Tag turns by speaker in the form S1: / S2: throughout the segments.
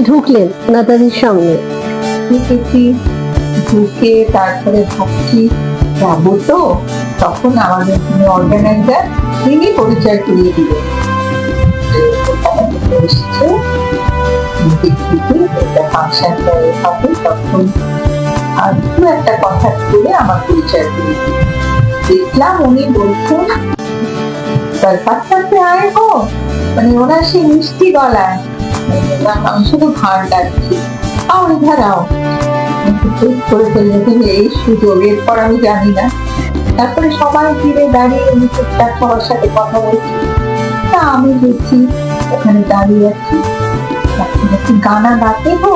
S1: ঢুকলেন নেতাজির সামনে?
S2: ঢুকেছি, ঢুকে তারপরে ভাবছি যাবো তো, তখন আমাদের যিনি অর্গানাইজার তিনি পরিচয় করিয়ে দিলেন এসছে ফাংশন হবে তখন। আর দু একটা কথা বলে আমার পরিচয় করিয়ে দিলেন। দেখলাম উনি বলছেন কলকাতাতে আয় হো, মানে ওনার সেই মিষ্টি গলায় আমি শুধু ভার লাগছি আও ইধার আও করে ফেললেন এই সুযোগ। এরপর আমি জানি না, তারপরে সবাই ফিরে দাঁড়িয়ে উনি টুকটাক সবার সাথে কথা বলছি, তা আমি দেখছি ওখানে দাঁড়িয়ে আছি। গানা গাতে হো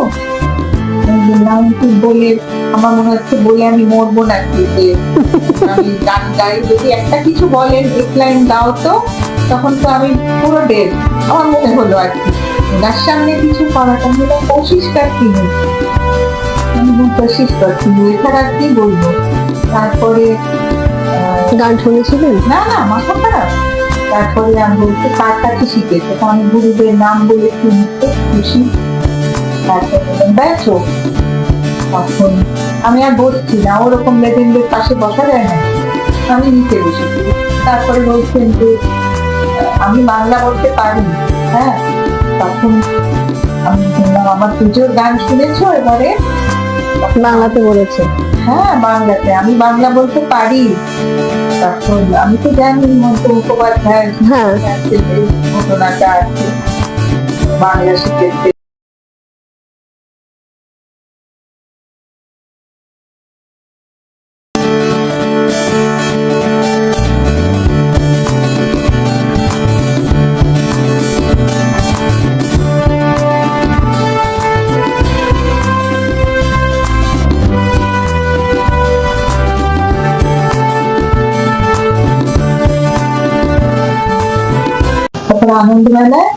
S2: বললাম, বলে আমার মনে হচ্ছে বলে আমি মরবো নাকি, যে আমি গান গাই, যদি একটা কিছু বলেন এক লাইন গাও তো, তখন তো আমি পুরো ডেড। আমার মনে হলো আর কি ওনার সামনে কিছু করাটা হলো কোশিশ করছি, কোশিশ করছি, এছাড়া আর কি বলবো। তারপরে
S1: গান শুনেছিলেন?
S2: না না, মাথা খারাপ। তারপরে আমি বলছি কার কাছে শিখেছে, তো আমি গুরুদের নাম বলেছি, খুশি। তারপরে দেখো তখন আমি আর বসছি না, ওরকম লেজেন্ডের পাশে বসা যায় না, আমি নিচে বসেছি। তারপরে বলছেন যে আমি বাংলা বলতে পারি। হ্যাঁ, তখন আমি বললাম আমার পুজোর গান শুনেছো? এবারে
S1: বাংলাতে বলেছে।
S2: হ্যাঁ বাংলাতে, আমি বাংলা বলতে পারি। তখন আমি তো জানি মমতা মুখোপাধ্যায় ঘটনাটা আছে, বাংলা শিখেছে। আনন্দমেলায়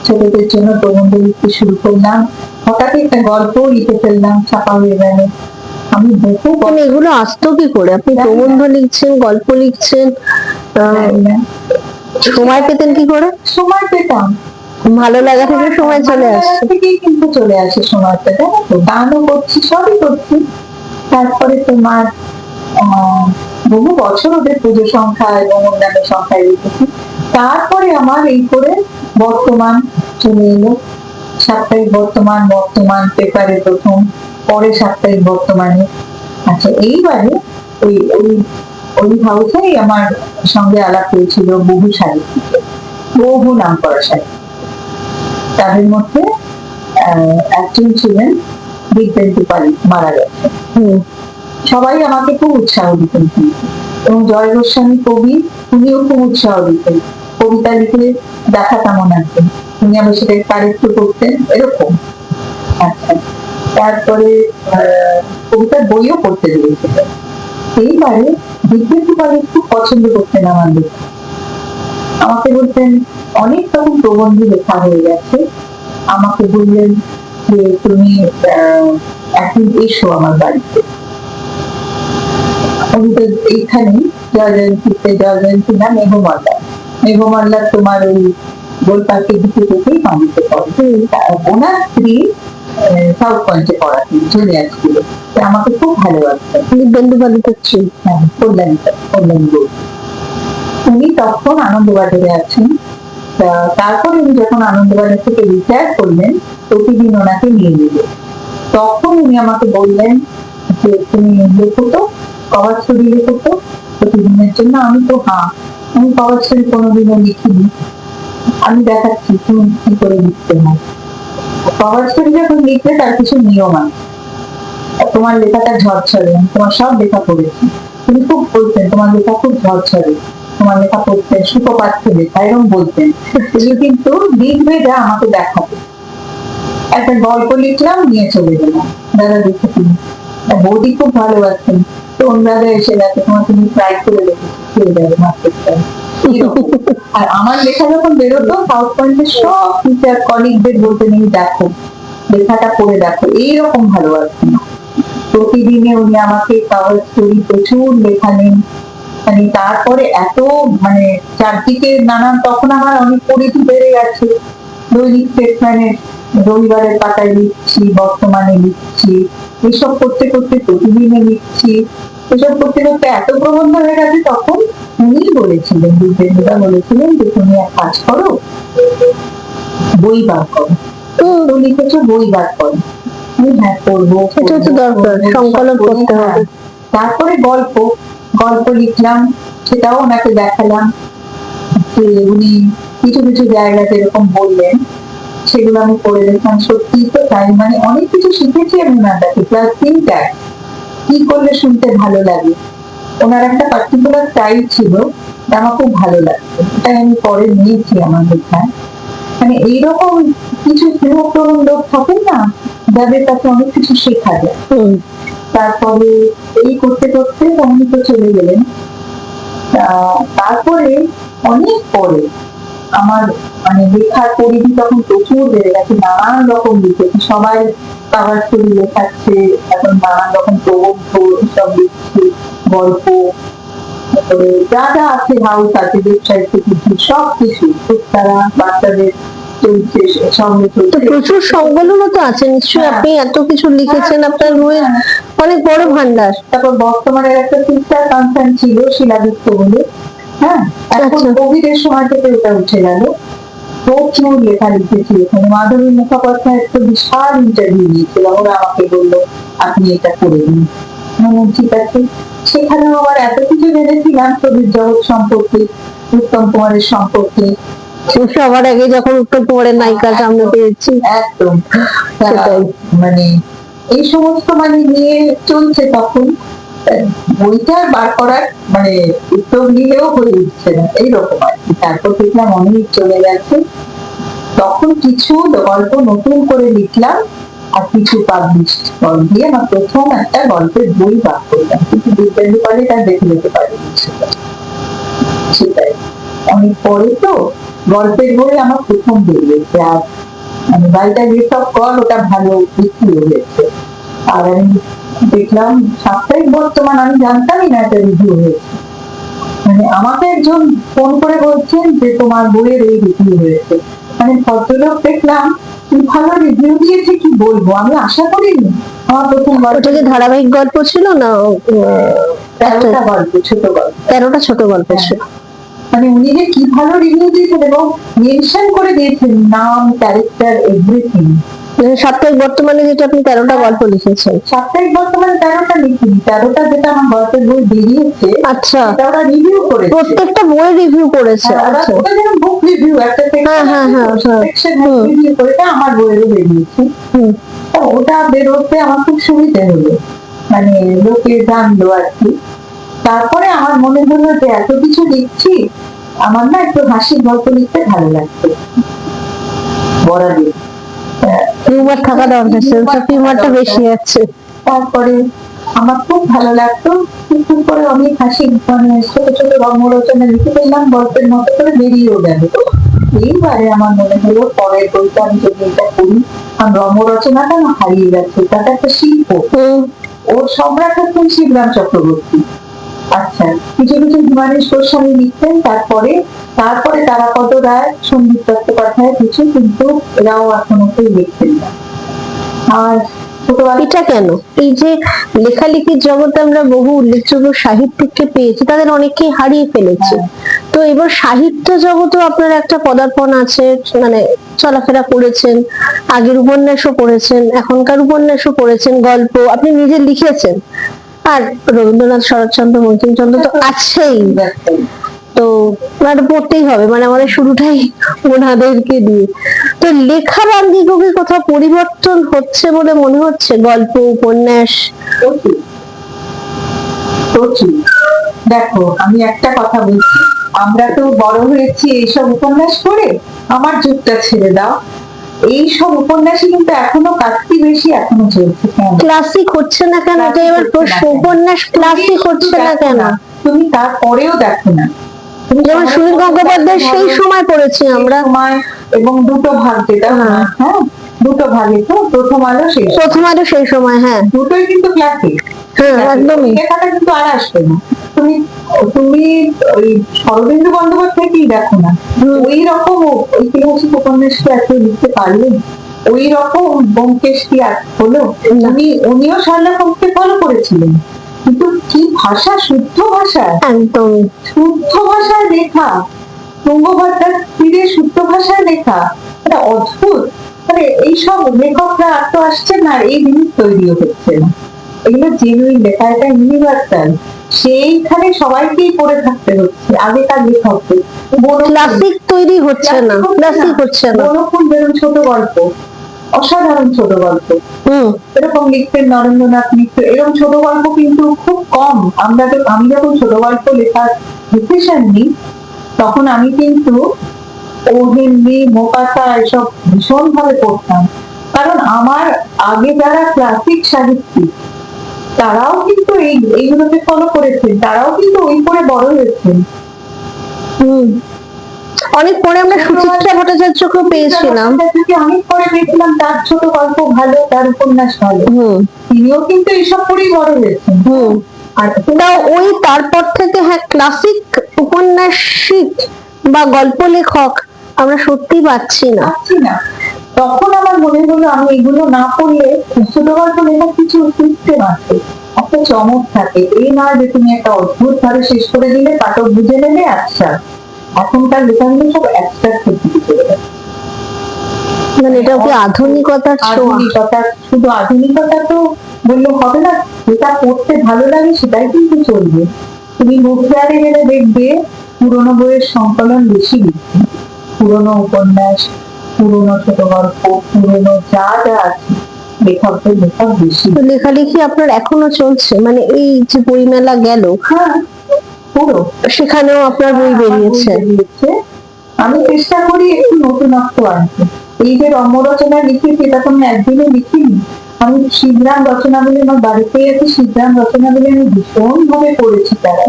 S2: ছোটদের জন্য প্রবন্ধ লিখতে শুরু করলাম, হঠাৎ একটা গল্প লিখে ফেললাম, ছাপা হয়ে গেল। আমি বহু
S1: এগুলো আসতো কি করে? আপনি প্রবন্ধ লিখছেন, গল্প লিখছেন, সময় পেতেন কি করে?
S2: সময় পেতাম,
S1: ভালো লাগা থেকে সময় চলে আসছে,
S2: থেকেই কিন্তু চলে আসে সময়টা, জানো তো। গানও করছি, সবই করছি। তারপরে তোমার বহু বছর ওদের পুজো সংখ্যা এবং অন্যান্য সংখ্যায় লিখেছি। তারপরে আমার এই করে বর্তমান চলে এলো, সাপ্তাহিক বর্তমান, বর্তমান পেপারে প্রথম, পরে সাপ্তাহিক বর্তমানে। আচ্ছা, এইবারে ওই ওই ওই হাউসেই আমার সঙ্গে আলাপ হয়েছিল বহু সাহিত্যিক, বহু নাম করা সাহিত্যিক। তাদের মধ্যে একজন ছিলেন বিদ্যান্তী পাল, মারা গেছে। সবাই আমাকে খুব উৎসাহ দিতেন, এবং জয় গোস্বামী কবি, উনিও খুব উৎসাহ দিতেন। কবিতা লিখে দেখা কেমন আসতেন, উনি আবার সেটা কারেক্ট করতেন, এরকম। আচ্ছা, তারপরে কবিতার বইও পড়তে দিয়েছিলেন। এইবারে বিদ্যান্তী পাল খুব পছন্দ করতেন আমার লেখা। আমাকে বলতেন, অনেক তখন প্রবন্ধ লেখা হয়ে গেছে, আমাকে বললেন যে তুমি একদিন এসো আমার বাড়িতে। এইখানে জয়জয়ন্তীতে, জয়জয়ন্তী না মেঘমাল্লা, মেঘমাল্লা তোমার ওই গোলপার্কের দিকে থেকেই বাড়িতে পড়ে। ওনার স্ত্রী সাউথ পয়েন্টে পড়াতেন, চলে আসছিল, আমাকে খুব ভালোবাসতেন।
S1: দিব্যেন্দু পালিত,
S2: হ্যাঁ, কল্যাণ গৌর। উনি তখন আনন্দবাজারে আছেন। তারপরে উনি যখন আনন্দবাজার থেকে রিটায়ার করলেন, প্রতিদিন ওনাকে নিয়ে গেলেন। তখন উনি আমাকে বললেন যে তুমি লেখো তো, কভার স্টোরি লেখো তো প্রতিদিনের জন্য। আমি তো আমি কভার স্টোরি কোনোদিনও লিখিনি, আমি দেখাচ্ছি তুমি কি করে লিখতে হয়। কভার স্টোরি যখন লিখলে তার কিছু নিয়ম আছে, তোমার লেখাটা ঝরঝরে, তোমার সব লেখা পড়েছি, তুমি খুব বলতেন তোমার লেখা খুব ঝরঝরে, তোমার লেখা পড়তেন সুখপাঠ্য লেখা, এরকম বলতেন। কিন্তু লিখবে যা আমাকে দেখাবে। একটা গল্প লিখলাম, নিয়ে চলে গেলাম, দাদা দেখে তুমি। বৌদি খুব ভালোবাসতেন, তো দাদা এসে গেছে, তোমার তুমি ট্রাই করে দেখেছি, খেয়ে যাবে মার্কেটটা। আর আমার লেখা যখন বেরোতো, সাউথ পয়েন্টের সব টিচার কলিগদের বলতে নেই, দেখো লেখাটা পড়ে দেখো, এইরকম ভালোবাসতেন। প্রতিদিনে উনি আমাকে কভার স্টোরি প্রচুর লেখা নেন, মানে তারপরে এত মানে চারদিকে নানান, তখন আমার অনেক পরিধি বেড়ে গেছে দৈনিক স্টেটসম্যানের রবিবারের পাতায় লিখছি, বর্তমানে লিখছি, এসব করতে করতে প্রতিদিনে লিখছি। এসব করতে করতে এত প্রবন্ধ হয়ে গেছে, তখন উনি বলেছিলেন, বিদ্যেন্দুদা বলেছিলেন যে তুমি এক কাজ করো, বই বার করো। তো লিখেছো বই বার করো। হ্যাঁ করবো,
S1: সেটা তো দরকার, সংকলন করতে হবে।
S2: তারপরে গল্প গল্প লিখলাম, সেটাও ওনাকে দেখালাম যে উনি কিছু কিছু জায়গাতে এরকম বললেন, সেগুলো আমি পড়ে দেখলাম, সত্যি তো তাই, মানে অনেক কিছু শিখেছি আমি ওনার কাছে। ক্লাস 3টায় কি করলে শুনতে ভালো লাগে, ওনার একটা পার্টিকুলার স্টাইল ছিল, আমার খুব ভালো লাগতো, তাই আমি পরে নিয়েছি আমার লেখায়। মানে এইরকম কিছু স্নেহপ্রবণ লোক থাকেন না, যাদের কাছে অনেক কিছু শেখা যায়। তারপরে এই করতে করতে উনি তো চলে গেলেন। তারপরে অনেক পরে আমার মানে লেখার পরিধি তখন প্রচুর বেড়ে গেছে, নানান রকম লিখেছি, সবাই কাভার স্টোরি লেখাচ্ছে, এখন নানান রকম প্রবন্ধ সব লিখছি, গল্প, তারপরে যা যা আছে, হাউস আছে, ওয়েবসাইট থেকে সব কিছু, তারা বাচ্চাদের চলছে, সঙ্গে চলছে।
S1: প্রচুর সংকলনও তো আছে নিশ্চয়ই, আপনি এত কিছু লিখেছেন, আপনার বইয়ের অনেক বড় ভান্ডার।
S2: তারপর বর্তমানের একটা সিস্টার কনসার্ন ছিল শিলাদিত্য বলে, হ্যাঁ, এখন কোভিড এর সময় থেকে ওটা উঠে গেল। প্রচুর লেখা লিখেছি এখানে। মাধবী মুখোপাধ্যায় একটা বিশাল ইন্টারভিউ দিয়েছিল, ওরা আমাকে বললো আপনি এটা করে দিন। ঠিক আছে, সেখানেও আবার এত কিছু জেনেছিলাম ছবির জগৎ সম্পর্কে, উত্তম কুমারের সম্পর্কে।
S1: সবার আগে যখন উত্তম কুমারের নায়িকার সামনে পেয়েছি,
S2: একদম মানে এই সমস্ত মানে নিয়ে চলছে। তখন বইটা বার করার মানে উত্তর নিলেও হয়ে উঠছে না, এইরকম আর কি। তারপর দেখলাম অনেক চলে গেছে, তখন কিছু গল্প নতুন করে লিখলাম, আর কিছু পাবলিশ দিয়ে আমার প্রথম একটা গল্পের বই বার করলাম, কিন্তু বিদ্যালয় কলেজ আর দেখে যেতে পারিনি সেটাই। অনেক পরে তো গল্পের বই আমার প্রথম বেরিয়েছে, আর মানে বাড়িটা যেসব কল ওটা ভালো বিক্রি হয়েছে। আর আমি দেখলাম সাপ্তাহিক বর্তমান, আমি জানতামই না একটা রিভিউ হয়েছে। মানে আমাকে একজন ফোন করে বলছেন যে তোমার বইয়ের এই রিভিউ হয়েছে। মানে ভদ্রলোক দেখলাম ভালো রিভিউ দিয়েছে, কি বলবো, আমি আশা করিনি। আমার প্রথম গল্প
S1: ধারাবাহিক গল্প ছিল না,
S2: 13টা গল্প, ছোট গল্প,
S1: 13টা ছোট গল্প ছিল।
S2: মানে উনি যে কি ভালো রিভিউ দিয়েছেন এবং মেনশন করে দিয়েছেন নাম, ক্যারেক্টার, এভরিথিং।
S1: সাপ্তাহিক বর্তমানে যেটা আপনি 13টা গল্প লিখেছেন।
S2: সাপ্তাহিক বর্তমানে 13টা লিখিনি, 13টা যেটা আমার গল্পের বই বেরিয়েছে,
S1: আচ্ছা,
S2: ওরা রিভিউ করেছে,
S1: প্রত্যেকটা বই রিভিউ করেছে।
S2: আচ্ছা, ওটা যেমন বুক রিভিউ একটা সেকশন রিভিউ করেছে, আমার বইয়েরও বেরিয়েছে। ওটা বেরোতে আমার খুব সুবিধা হলো, মানে লোকে জানলো আর কি। তারপরে আমার মনে হলো যে এত কিছু লিখছি, আমার না একটু হাসির গল্প লিখতে ভালো লাগছে, বরাবর
S1: হিউমার থাকা দরকার, সেন্স অফ হিউমারটা বেশি আছে।
S2: তারপরে আমার খুব ভালো লাগতো, কিন্তু পরে অনেক হাসি মানে ছোট ছোট রম্য রচনা লিখে ফেললাম, গল্পের মতো করে বেরিয়েও গেল। এইবারে আমার মনে হলো পরের বইটা আমি যদি এটা করি, কারণ রম্য রচনাটা না হারিয়ে গেছে, তাটা একটা শিল্প। ওর সম্রাট হচ্ছেন শিবরাম চক্রবর্তী। আচ্ছা, কিছু কিছু হিমানীশ গোস্বামী লিখতেন, তারপরে তারাপদ রায়, সন্দীপ চট্টোপাধ্যায় কিছু, কিন্তু এরাও এখনো কেউ লিখতেন না। আর
S1: এটা কেন? এই যে লেখালেখির জগতে আমরা বহু উল্লেখযোগ্য সাহিত্যিককে পেয়েছি, তাদের অনেককেই হারিয়ে ফেলেছি। তো এবার সাহিত্য জগতেও আপনার একটা পদার্পণ আছে, মানে চলাফেরা করেছেন, আগের উপন্যাসও পড়েছেন, এখনকার উপন্যাসও পড়েছেন, গল্প আপনি নিজে লিখেছেন, আর রবীন্দ্রনাথ, শরৎচন্দ্র, বঙ্কিমচন্দ্র তো আছেই। তো পড়তেই হবে, মানে আমাদের শুরুটাই ওনাদেরকে দিয়ে। তো লেখার আঙ্গিকে কোথাও পরিবর্তন হচ্ছে বলে মনে হচ্ছে? গল্প, উপন্যাস
S2: দেখো, আমি একটা কথা বলছি, আমরা তো বড় হয়েছি এইসব উপন্যাস পড়ে, আমার যুগটা ছেড়ে দাও, এইসব উপন্যাসই কিন্তু এখনো কাটতি বেশি এখনো চলছে।
S1: ক্লাসিক হচ্ছে না কেন? এটা এবার প্রশ্ন, উপন্যাস ক্লাসিক হচ্ছে না কেন?
S2: তুমি তারপরেও দেখো না,
S1: যেমন সুনীল গঙ্গোপাধ্যায় সেই সময় পড়েছি আমরা,
S2: এবং দুটো ভাগ, যেটা হ্যাঁ দুটো ভাগে, তো প্রথম আলো সেই সময়, হ্যাঁ দুটোই কিন্তু ক্লাসিক, একদমই লেখাটা কিন্তু আর আসবে না। তুমি ওই শরদিন্দু বন্দ্যোপাধ্যায়কেই দেখো না, ওই রকম ঐতিহাসিক উপন্যাসকে এত লিখতে পারলে, ওই রকম ব্যোমকেশ কি আর হলো?
S1: না।
S2: উনিও শার্লক হোমসকে ফলো করেছিলেন, কিন্তু কি ভাষা, শুদ্ধ ভাষা,
S1: একদম।
S2: শুদ্ধ ভাষায় লেখা, তুঙ্গভদ্রার তীরে শুদ্ধ ভাষায় লেখা, এটা অদ্ভুত। মানে এইসব লেখকরা আর তো আসছেন না, আর এই জিনিস তৈরিও হচ্ছে না। এগুলো জেনুইন লেখা, এটা ইউনিভার্সাল, সেইখানে সবাইকেই পড়ে থাকতে হচ্ছে। আগেকার লেখকদের
S1: ক্লাসিক তৈরি হচ্ছে না, ক্লাসিক হচ্ছে না।
S2: বনফুল বেরোন ছোট গল্প, অসাধারণ ছোট গল্প, এরকম লিখতেন নরেন্দ্রনাথ মিত্র। এরকম ছোট গল্প কিন্তু খুব কম। আমি যখন ছোট গল্প লেখার ডিসিশন নিই, তখন আমি কিন্তু ও হিন্দি, মোপাসা এসব ভীষণ ভাবে পড়তাম। কারণ আমার আগে যারা ক্লাসিক সাহিত্যিক, তারাও কিন্তু এইগুলোকে ফলো করেছেন, তারাও কিন্তু ওই পড়ে বড় হয়েছেন।
S1: অনেক পরে আমরা সুচিত্রা ভট্টাচার্যকে পেয়েছিলাম,
S2: অনেক পরে পেয়েছিলাম, তার ছোট গল্প ভালো, তার উপন্যাস ভালো, তিনিও কিন্তু এইসব পড়েই বড় হয়েছেন।
S1: আর ওই তারপর থেকে হ্যাঁ ক্লাসিক উপন্যাসিক বা গল্প লেখক আমরা সত্যি পাচ্ছি না।
S2: তখন আমার মনে হলো আমি এগুলো না পড়লে, ছোট গল্প লেখার কিছু সিস্টেম আছে, একটা চমক থাকে। এই নয় যে তুমি একটা অদ্ভুত ভাবে শেষ করে দিলে, পাঠক বুঝে নেবে, আচ্ছা। এখনকার লেখাগুলো সব অ্যাবস্ট্রাক্ট হচ্ছে চলে গেছে।
S1: মানে এটা কি আধুনিকতার ছোঁয়া?
S2: শুধু আধুনিকতা তো বললে হবে না, যেটা পড়তে ভালো লাগে সেটাই কিন্তু চলবে। তুমি বুকফেয়ারে গেলে দেখবে পুরোনো বইয়ের সংকলন বেশি দিচ্ছে, পুরোনো উপন্যাস, পুরোনো ছোট গল্প, পুরোনো যা যা আছে, লেখকদের লেখক বেশি।
S1: লেখালেখি আপনার এখনো চলছে? মানে এই যে বইমেলা গেল,
S2: হ্যাঁ পুরো,
S1: সেখানেও আপনার বই বেরিয়েছে?
S2: আমি চেষ্টা করি একটু নতুনত্ব আনতে। এই যে রম্য রচনা লিখেছি, এটা তো আমি একদিনে লিখিনি। আমি শিবরাম রচনাবলী, আমার বাড়িতেই আছে শিবরাম রচনাবলী, আমি ভীষণ ভাবে পড়েছি। তারা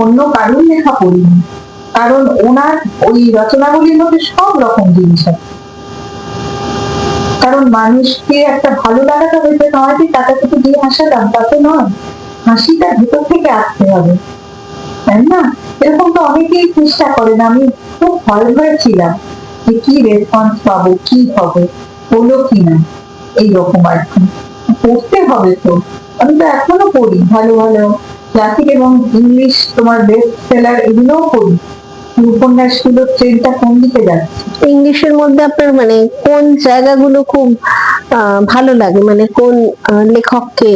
S2: অন্য কারোর লেখা পড়িনি, কারণ ওনার ওই রচনাবলীর মধ্যে সব রকম জিনিস আছে। কারণ মানুষকে একটা ভালো লাগাটা হইতে নয় যে টাকা থেকে দিয়ে হাসালাম, তাতে নয়, হাসিটা ভেতর থেকে আসতে হবে, তাই না? এরকম তো অনেকেই চেষ্টা করেন। আমি খুব ভয় ছিলাম যে কি রেসপন্স পাবো, কি হবে, হলো কিনা, এইরকম আর কি। পড়তে হবে তো, আমি তো এখনো পড়ি ভালো ভালো ক্লাসিক এবং ইংলিশ, তোমার বেস্ট সেলার, এগুলোও পড়ি। উপন্যাসগুলো ট্রেনটা কোন দিকে যাচ্ছে?
S1: ইংলিশের মধ্যে আপনার মানে কোন জায়গাগুলো খুব ভালো লাগে, মানে কোন লেখককে?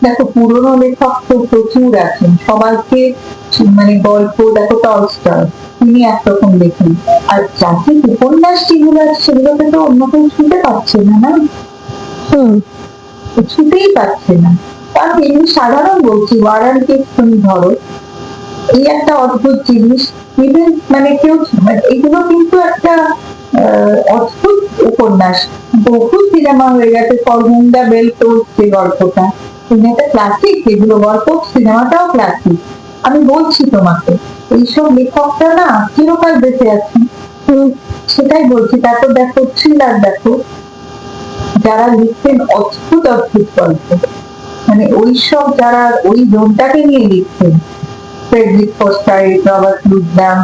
S2: দেখো, পুরোনো লেখক তো প্রচুর আছেন, সবাইকে মানে গল্প, দেখো টলস্টয়, তিনি একরকম লেখেন। আর ক্লাসিক উপন্যাস যেগুলো আছে, সেগুলোকে তো অন্য কেউ ছুঁতে পারছে না, না ছুঁতেই পারছে না। কারণ এমনি সাধারণ বলছি, ওয়ারান কেস তুমি ধরো, এই একটা অদ্ভুত জিনিস। ইভেন মানে কেউ, এগুলো কিন্তু একটা অদ্ভুত উপন্যাস, বহু সিনেমা হয়ে গেছে। ফরগুন্ডা বেল টোজ যে গল্পটা, তুমি একটা ক্লাসিক, এগুলো গল্প, সিনেমাটাও ক্লাসিক। আমি বলছি তোমাকে, এইসব লেখকরা না চিরকাল বেঁচে আছে, সেটাই বলছি। তারপর দেখো থ্রিলার, দেখো যারা লিখতেন অদ্ভুত অদ্ভুত গল্প, মানে ওইসব যারা ওই জোনটাকে নিয়ে লিখতেন, ফ্রেডরিক ফস্টার, রবার্ট লুডলাম,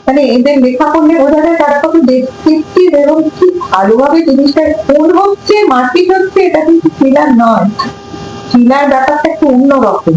S2: মানে এদের লেখা পড়লে বোঝা যায় তারা কত ডেসক্রিপটিভ এবং কি ভালোভাবে জিনিসটা কোন হচ্ছে, মারপিট হচ্ছে। এটা কিন্তু থ্রিলার নয়, থ্রিলার ব্যাপারটা একটু অন্যরকম।